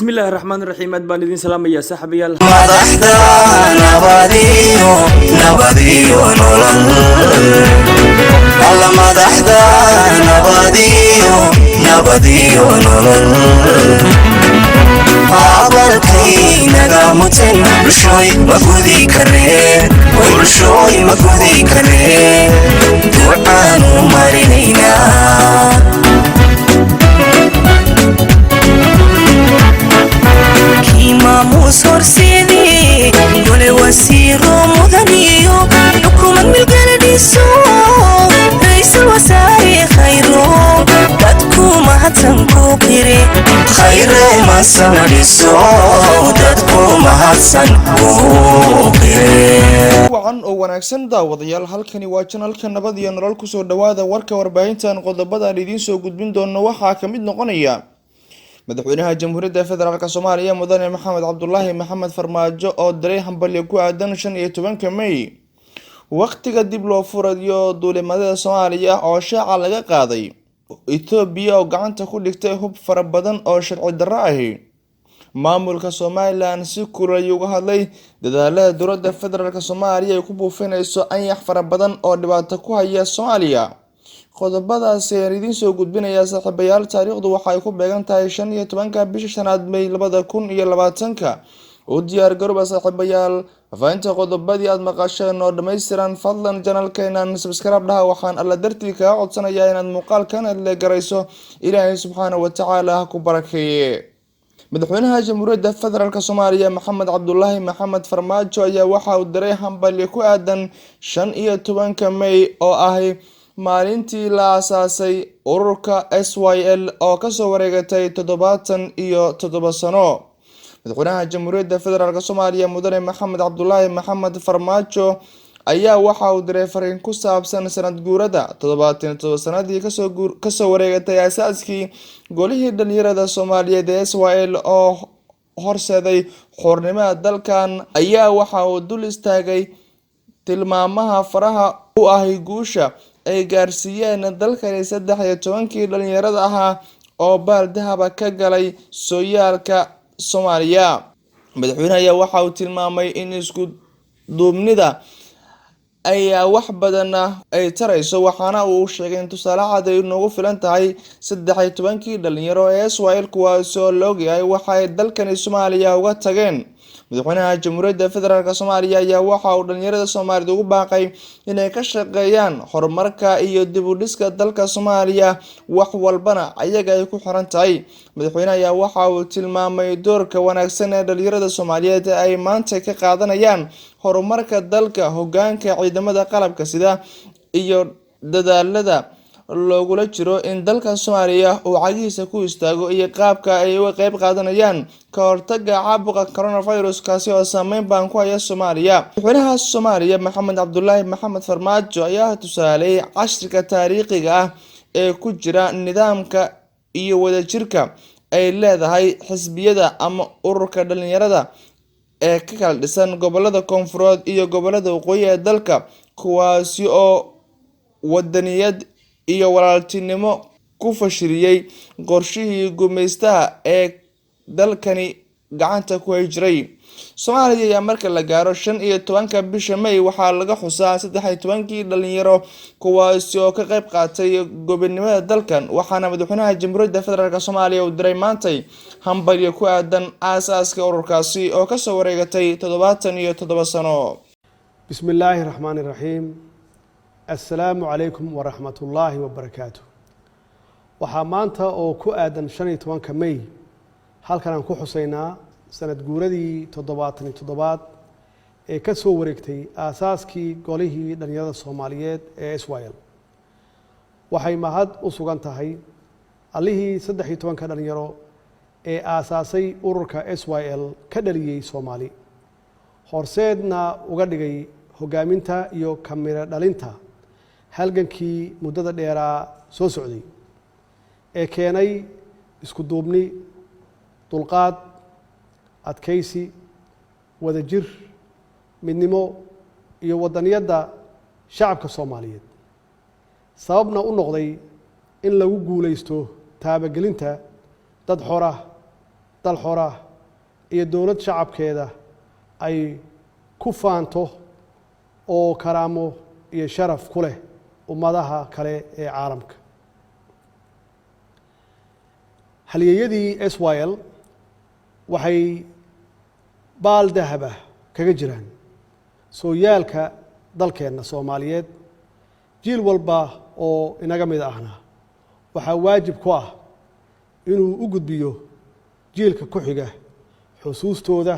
بسم الله الرحمن الرحيم أدبان الدين سلام يا صاحبي يلا مدحدا نباديو نولل الله مدحدا نباديو نولل عبركي نغامتن بشوي مكودي كرين دعانو مارينينا maamuus horseedii dole wasiiro mudaniyo xukuumad milgaladhiiso ra'iisul wasaare khayro dadku mahadsan ku qire khayre masanadhiso dadku mahadsan ku qire wacan oo wanaagsan daawadayaal halkani waa channelka nabad iyo nolol ku soo dhawaada warka warbaahintan qodobada aan idiin soo gudbin doono waxaa ka mid noqonaya madaxweynaha jamhuuriyadda federaalka Soomaaliya mudane Maxamed Cabdullaahi Maxamed Farmaajo oo diray hambalyo ku aadan 15 May waqtiga dib loo furayo duulimaadada Soomaaliya oo shaaca laga qaaday Itoobiya oo gacanta ku dhigtay hub fara badan oo sharci darro ah maamulka Soomaaliland si kulay uga hadlay dadaalada dowladda federaalka Soomaaliya ay ku buufinayso anyax fara badan oo dhibaato ku haya Soomaaliya qodobadaas aan idin soo gudbinaya saaxiibayaal taariikhdu waxa ay ku beegan tahay 15 bisha shanaad May 2020 oo diyaar garooba saaxiibayaal faanta qodobadii aad maqasheen oo dhameystiran fadlan channelkeena subscribe dhaha waxaan alla dartii ka codsanayaa inaad muuqaalkan la garayso Ilaahay subxaanahu wa ta'aala ku barakeeye madaxweynaha jamhuuriyadda federaalka Soomaaliya Maxamed Cabdullaahi Maxamed Farmaajo ayaa waxa uu diray hambalyo ku aadan 15 May oo ah maalintii la aasaasay ururka SYL oo ka soo wareegatay 77 sano madaxweynaha jamhuuriyadda federaalka Soomaaliya mudane Maxamed Cabdullaahi Maxamed Farmaajo ayaa waxa uu diray fariin ku saabsan sanad guurada 77 sanadii ka soo wareegatay aasaaskii golihii dhalinyarada Soomaaliyeed ee SYL oo horseeday xornimada dalkan ayaa waxa uu dul istaagay tilmaamaha faraha u ah guusha ay gaarsiiyeen dalkan 13 dhalinyarada ahaa oo baal dahab ka galay sooyaalka Soomaaliya madaxweynaha waxa uu tilmaamay in isku duubnida ay wax badan ay tarayso waxaana uu sheegay in tusaale cad ay noogu filan tahay 13 dhalinyaro ee SYL kuwaas oo loo yahay waxa ay dalkan Soomaaliya uga tageen madaxweynaha jamhuuriyadda federaalka Soomaaliya ayaa waxa uu dhalinyarada Soomaaliyeed ugu baaqay inay ka shaqeeyaan horumarka iyo dib u dhiska dalka Soomaaliya wax walbana ayaga ay ku xiran tahay madaxweynaha ayaa waxa uu tilmaamay doorka wanaagsan ee dhalinyarada Soomaaliyeed ay maanta ka qaadanayaan horumarka dalka hoggaanka ciidamada qalabka sida iyo dadaalada loogula jiro in dalka Soomaaliya uu cagiisa ku istaago iyo qaabka ay uga qayb qaadanayaan ka hortagga caabuqa coronavirus kaasi oo saameyn baan ku haya Soomaaliya madaxweynaha Soomaaliya Maxamed Cabdullaahi Maxamed Farmaajo ayaa tusaalay casharka taariikhiga ah ee ku jira nidaamka iyo wadajirka ay leedahay xisbiyada ama ururka dhalinyarada ee ka kala dhisan gobolada koonfureed iyo gobolada waqooyi ee dalka kuwaasi oo wadaniyad iyo walaaltinimo ku fashiliyay qorshihii gumeystaha ee dalkani gacanta ku jiray Soomaaliya ayaa marka la gaaro 15 bisha May waxaa laga xusaa 13 dhalinyaro kuwaas oo ka qayb qaatay gobonimada dalkan waxaana madaxweynaha jamhuuriyadda federaalka Soomaaliya uu diray maantay hambalyo ku aadan aasaaska ururkaasi oo ka soo wareegatay 77 sano bismillaahir rahmaanir rahiim السلام عليكم ورحمة الله وبركاته waxaa maanta oo ku aadan 15 May halkan aan ku xuseynaa sanad guuradii 77 ee ka soo wareegtay aasaaskii golihii dhalinyarada Soomaaliyeed ee SYL waxay mahad u sugan tahay allihii 13 dhalinyaro ee aasaasay ururka SYL ka dhaliyay Soomaali horseedna uga dhigay hogaaminta iyo kamira dhalinta halgankii muddada dheeraa soo socday ee keenay isku duubni dulqaad adkaysi wadajir midnimo iyo wadaniyadda shacabka Soomaaliyeed sababna u noqday in lagu guuleysto taabagelinta dad xor ah dal xora iyo dowlad shacabkeeda ay ku faanto oo karaamo iyo sharaf ku leh ummadaha kale ee caalamka. halyeeyadii SYL waxay baal dahab ah kaga jiraan sooyaalka dalkeenna Soomaaliyeed. jiil walba oo inaga mid ahna waxaa waajib ku ah inuu u gudbiyo jiilka ku xiga xusuustooda,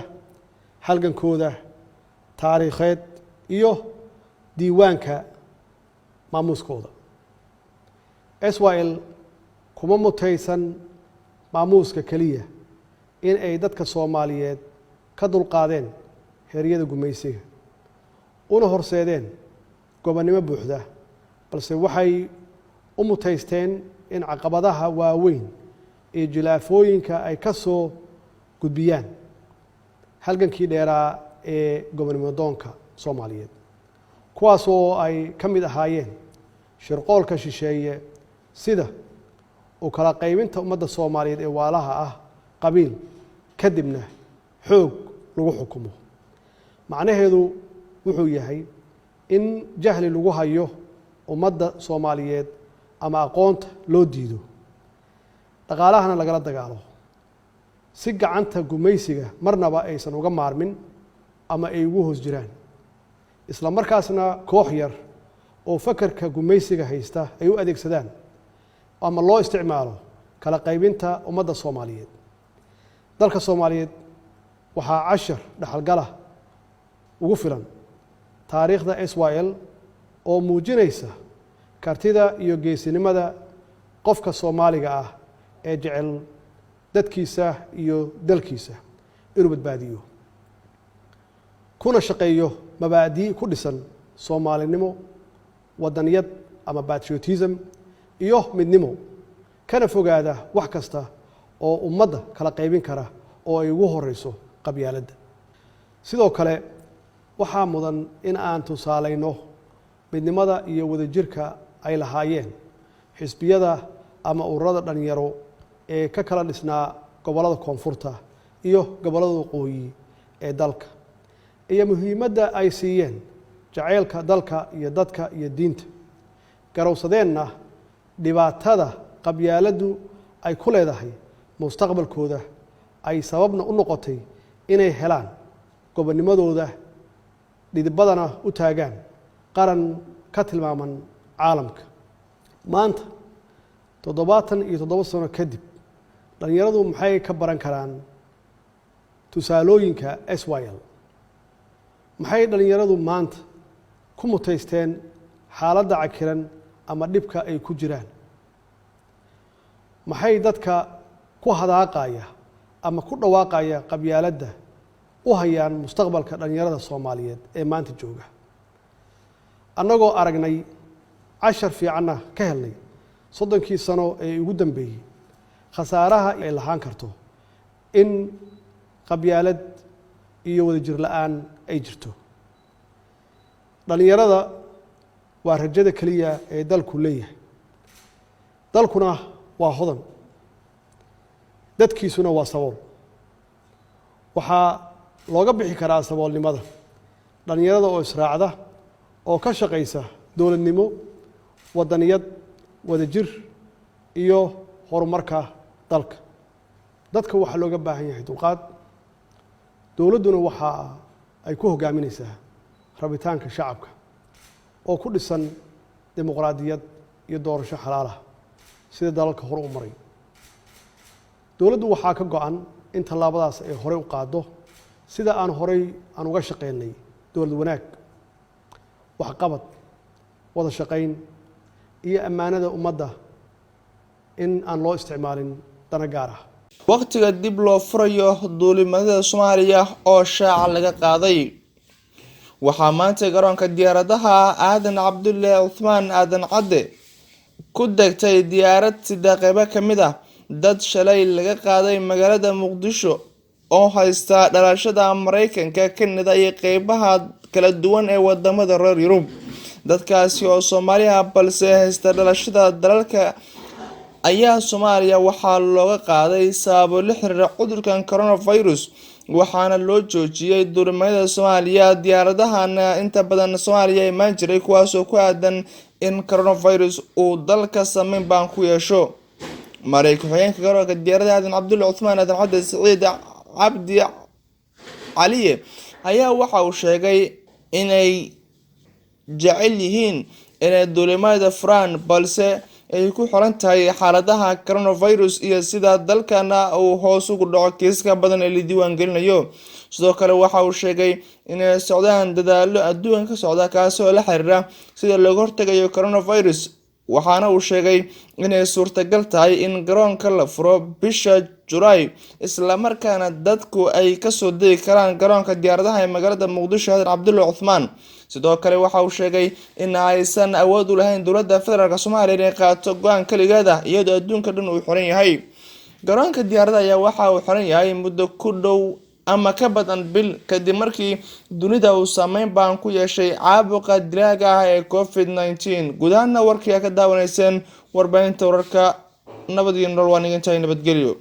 halgankooda taariikheed iyo diiwaanka maamuuskooda. SYL kuma mutaysan maamuuska keliya in ay dadka Soomaaliyeed ka dulqaadeen heeryada gumaysiga una horseedeen gobonnimo buuxda, balse waxay u mutaysteen in caqabadaha waaweyn ee jilaafooyinka ay ka soo gudbiyaan halgankii dheeraa ee gobonnimo doonka Soomaaliyeed, kuwaas oo ay ka mid ahaayeen shirqoolka shisheeye sida u kala qaybinta ummadda Soomaaliyeed ee waalaha ah qabiil kadibna xoog lagu xukumo. macnaheedu wuxuu yahay in jahli lagu hayo ummadda Soomaaliyeed ama aqoonta loo diido, dhaqaalahana lagala dagaalo si gacanta gumaysiga marnaba aysan uga maarmin ama ay ugu hoos jiraan, isla markaasna koox yar oo fakarka gumaysiga haysta ay u adeegsadaan ama loo isticmaalo kala qaybinta ummadda Soomaaliyeed. dalka Soomaaliyeed waxaa cashar dhaxalgala ugu filan taariikhda SYL oo muujinaysa kartida iyo geesinimada qofka Soomaaliga ah ee jecel dadkiisa iyo dalkiisa inuu badbaadiyo, kuna shaqeeyo mabaadi' ku dhisan Soomaalinimo, wadaniyad ama patriotism iyo midnimo, kana fogaada wax kasta oo ummadda kala qaybin kara oo ay ugu horeyso qabyaaladda. sidoo kale waxaa mudan in aan tusaalayno midnimada iyo wadajirka ay lahaayeen xisbiyada ama ururada dhalinyaro ee ka kala dhisnaa gobollada koonfurta iyo gobollada waqooyi ee dalka, iyo muhiimadda ay siiyeen jacaylka dalka iyo dadka iyo diinta, garowsadeenna dhibaatada qabyaaladdu ay ku leedahay mustaqbalkooda, ay sababna u noqotay inay helaan gobonnimadooda, dhidibadana u taagaan qaran ka tilmaaman caalamka. maanta 77 sano kadib, dhalinyaradu maxay ka baran karaan tusaalooyinka SYL? maxay dhalinyaradu maanta ku mutaysteen xaaladda cakiran ama dhibka ay ku jiraan? maxay dadka ku hadaaqaya ama ku dhawaaqaya qabyaaladda u hayaan mustaqbalka dhalinyarada Soomaaliyeed ee maanta jooga? annagoo aragnay cashar fiicanna ka helnay 30 sano ee ugu dambeeyey khasaaraha ay lahaan karto in qabyaalad iyo wadajir la'aan ay jirto. dhalinyarada waa rajada keliya ee dalku leeyahay. dalkuna waa hodan, dadkiisuna waa sabool. waxaa looga bixi karaa saboolnimada dhalinyarada oo israacda, oo ka shaqaysa dowladnimo, wadaniyad, wadajir iyo horumarka dalka. dadka waxaa looga baahan yahay dulqaad. dowladduna waxa ay ku hogaaminaysaa rabitaanka shacabka oo ku dhisan dimuqraadiyad iyo doorasho xalaal ah sida dalalka hore u maray. dowladdu waxaa ka go'an in tallaabadaas ay horey u qaaddo sida aan horey aan uga shaqeynay dowlad wanaag, waxqabad, wada shaqayn iyo ammaanada ummadda in aan loo isticmaalin dana gaar ah. waqtiga dib loo furayo duulimaadada Soomaaliya oo shaaca laga qaaday. waxaa maanta garoonka diyaaradaha Aadan Cabdulle Uthman Aadan Cadde ku degtay diyaarad sida qayb ka mid ah dad shalay laga qaaday magaalada Muqdisho oo haysta dhalashada Mareykanka, Kanada iyo qaybaha kala duwan ee wadamada reer Yurub. dadkaasi oo Soomaaliya balse haysta dhalashada dalalka ayaa Soomaaliya waxaa looga qaaday sababo la xiriira cudurkan coronavirus waxaana loo joojiyay duulimada Soomaaliya diyaaradahan inta badan Soomaaliya imaan jiray kuwaas oo ku aadan in coronavirus uu dalka saameyn baan ku yeesho maray ku-xigeenka garoonka diyaaradaha Aadan Cabdulle Cuthmaan Aadan Xadde Siciid Cabdi Caliye ayaa waxa uu sheegay inay jecel yihiin inay duulimada furaan balse ay ku xiran tahay xaaladaha coronavirus iyo sida dalkana uu hoos ugu dhaco kiisaska badan ee la diiwaan gelinayo sidoo kale waxa uu sheegay inay socdaan dadaalo adduunka ka socda kaas oo la xiriira sida looga hortagayo coronavirus waxaana uu sheegay inay suurtagal tahay in garoonka la furo bisha July isla markaana dadku ay ka soo degi karaan garoonka diyaaradaha ee magaalada Muqdisho Aadan Cabdulle Cuthmaan sidoo kale waxa uu sheegay in aysan awood u lahayn dowladda federaalka Soomaaliya inay qaato go'aan kaligeeda iyadoo adduunka dhan uu xiran yahay garoonka diyaaradaha ayaa waxa uu xiran yahay muddo ku dhow ama ka badan bil kadib markii dunida uu saameyn baan ku yeeshay caabuqa dilaaga ah ee COVID-19 gudaha warkii ka daawanayseen warbaahinta wararka nabad iyo nolol waa nabadgelyo